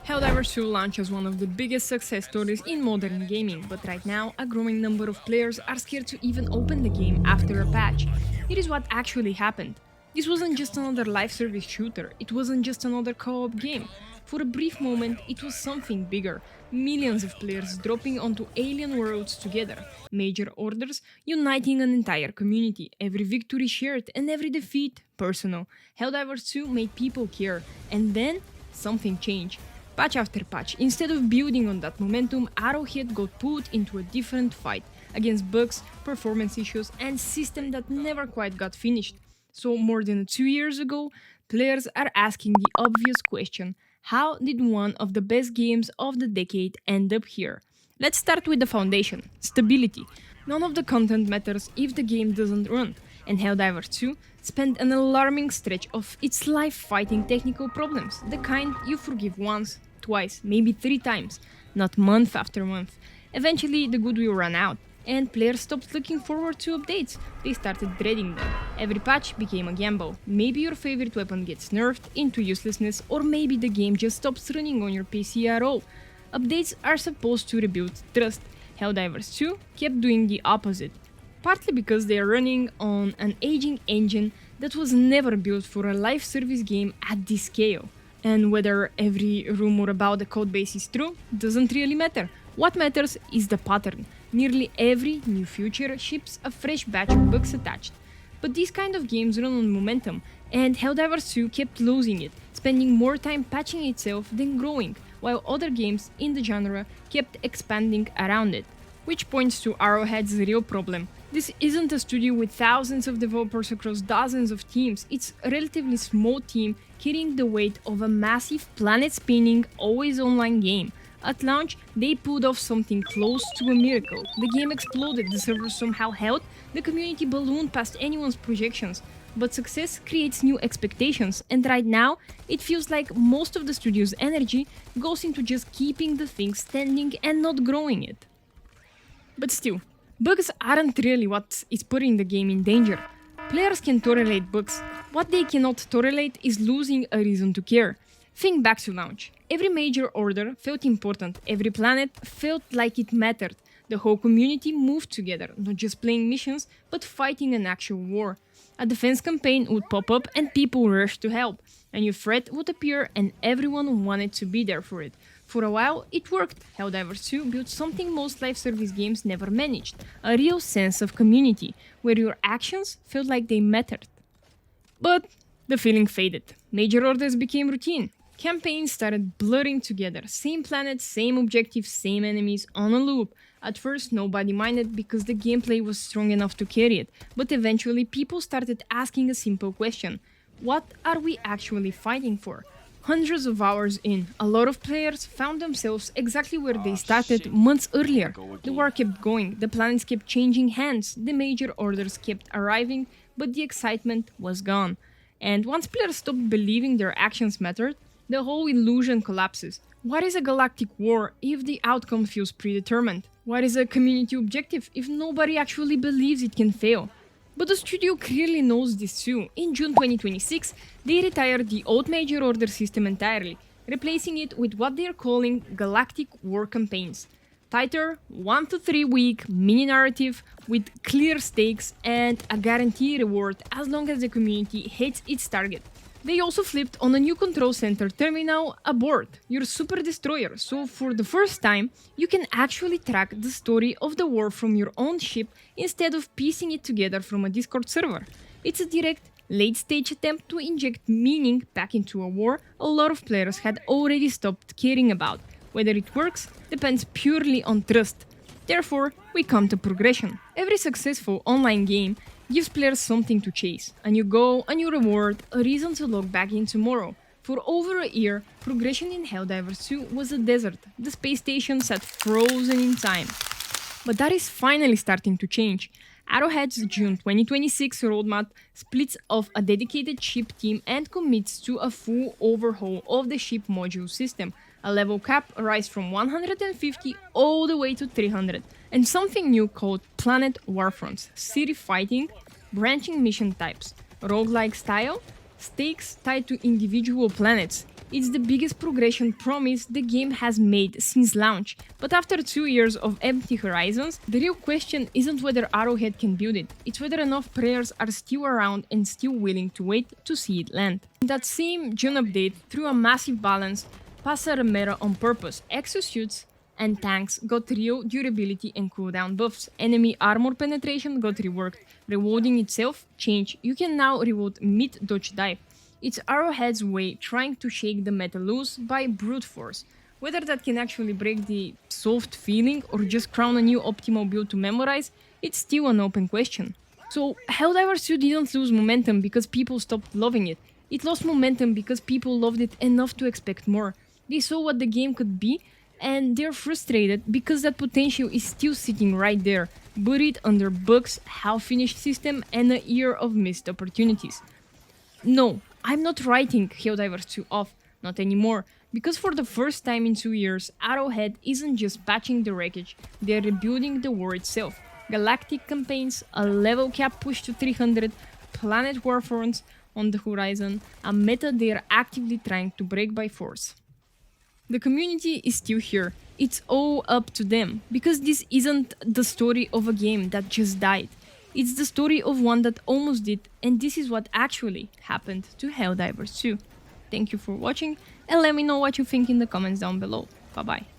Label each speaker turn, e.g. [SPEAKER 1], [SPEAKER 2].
[SPEAKER 1] Helldivers 2 launched as one of the biggest success stories in modern gaming, but right now, a growing number of players are scared to even open the game after a patch. Here is what actually happened. This wasn't just another live service shooter, it wasn't just another co-op game. For a brief moment, it was something bigger. Millions of players dropping onto alien worlds together. Major orders uniting an entire community. Every victory shared and every defeat personal. Helldivers 2 made people care. And then, something changed. Patch after patch, instead of building on that momentum, Arrowhead got put into a different fight against bugs, performance issues, and system that never quite got finished. So more than 2 years ago, players are asking the obvious question: how did one of the best games of the decade end up here? Let's start with the foundation: stability. None of the content matters if the game doesn't run, and Helldivers 2 spent an alarming stretch of its life fighting technical problems, the kind you forgive once, twice, maybe 3 times, not month after month. Eventually, the goodwill ran out, and players stopped looking forward to updates. They started dreading them. Every patch became a gamble. Maybe your favorite weapon gets nerfed into uselessness, or maybe the game just stops running on your PC at all. Updates are supposed to rebuild trust. Helldivers 2 kept doing the opposite, partly because they are running on an aging engine that was never built for a live service game at this scale. And whether every rumor about the codebase is true doesn't really matter. What matters is the pattern. Nearly every new feature ships a fresh batch of bugs attached. But these kind of games run on momentum, and Helldivers 2 kept losing it, spending more time patching itself than growing, while other games in the genre kept expanding around it. Which points to Arrowhead's real problem. This isn't a studio with thousands of developers across dozens of teams, it's a relatively small team carrying the weight of a massive planet-spinning, always online game. At launch, they pulled off something close to a miracle. The game exploded, the servers somehow held, the community ballooned past anyone's projections. But success creates new expectations, and right now, it feels like most of the studio's energy goes into just keeping the thing standing and not growing it. But still, bugs aren't really what is putting the game in danger. Players can tolerate bugs. What they cannot tolerate is losing a reason to care. Think back to launch. Every major order felt important, every planet felt like it mattered. The whole community moved together, not just playing missions, but fighting an actual war. A defense campaign would pop up and people rushed to help. A new threat would appear and everyone wanted to be there for it. For a while, it worked. Helldivers 2 built something most live service games never managed, a real sense of community, where your actions felt like they mattered. But the feeling faded. Major orders became routine. Campaigns started blurring together. Same planet, same objectives, same enemies, on a loop. At first, nobody minded because the gameplay was strong enough to carry it, but eventually people started asking a simple question: what are we actually fighting for? Hundreds of hours in, a lot of players found themselves exactly where they started months earlier. The war kept going, the planets kept changing hands, the major orders kept arriving, but the excitement was gone. And once players stopped believing their actions mattered, the whole illusion collapses. What is a galactic war if the outcome feels predetermined? What is a community objective if nobody actually believes it can fail? But the studio clearly knows this too. In June 2026, they retired the old major order system entirely, replacing it with what they are calling Galactic War Campaigns. Tighter, 1 to 3 week mini-narrative with clear stakes and a guaranteed reward as long as the community hits its target. They also flipped on a new control center terminal aboard your super destroyer, so for the first time, you can actually track the story of the war from your own ship instead of piecing it together from a Discord server. It's a direct, late-stage attempt to inject meaning back into a war a lot of players had already stopped caring about. Whether it works depends purely on trust. Therefore, we come to progression. Every successful online game gives players something to chase, a new goal, a new reward, a reason to log back in tomorrow. For over a year, progression in Helldivers 2 was a desert. The space station sat frozen in time. But that is finally starting to change. Arrowhead's June 2026 roadmap splits off a dedicated ship team and commits to a full overhaul of the ship module system. A level cap rise from 150 all the way to 300, and something new called Planet Warfronts, city fighting, branching mission types, roguelike style, stakes tied to individual planets, It's the biggest progression promise the game has made since launch, but after 2 years of empty horizons, the real question isn't whether Arrowhead can build it, it's whether enough players are still around and still willing to wait to see it land. In that same June update, through a massive balance, Passa Meta on purpose, exosuits and tanks got real durability and cooldown buffs. Enemy armor penetration got reworked. Reloading itself changed. You can now reload mid-dodge dive. It's Arrowhead's way trying to shake the meta loose by brute force. Whether that can actually break the soft feeling or just crown a new optimal build to memorize, it's still an open question. So Helldivers 2 didn't lose momentum because people stopped loving it. It lost momentum because people loved it enough to expect more. They saw what the game could be, and they're frustrated because that potential is still sitting right there, buried under bugs, half-finished system, and a year of missed opportunities. No, I'm not writing Helldivers 2 off, not anymore, because for the first time in 2 years, Arrowhead isn't just patching the wreckage, they're rebuilding the war itself. Galactic Campaigns, a level cap push to 300, Planet Warfronts on the horizon, a meta they're actively trying to break by force. The community is still here. It's all up to them, because this isn't the story of a game that just died. It's the story of one that almost did, and this is what actually happened to Helldivers 2. Thank you for watching, and let me know what you think in the comments down below. Bye bye.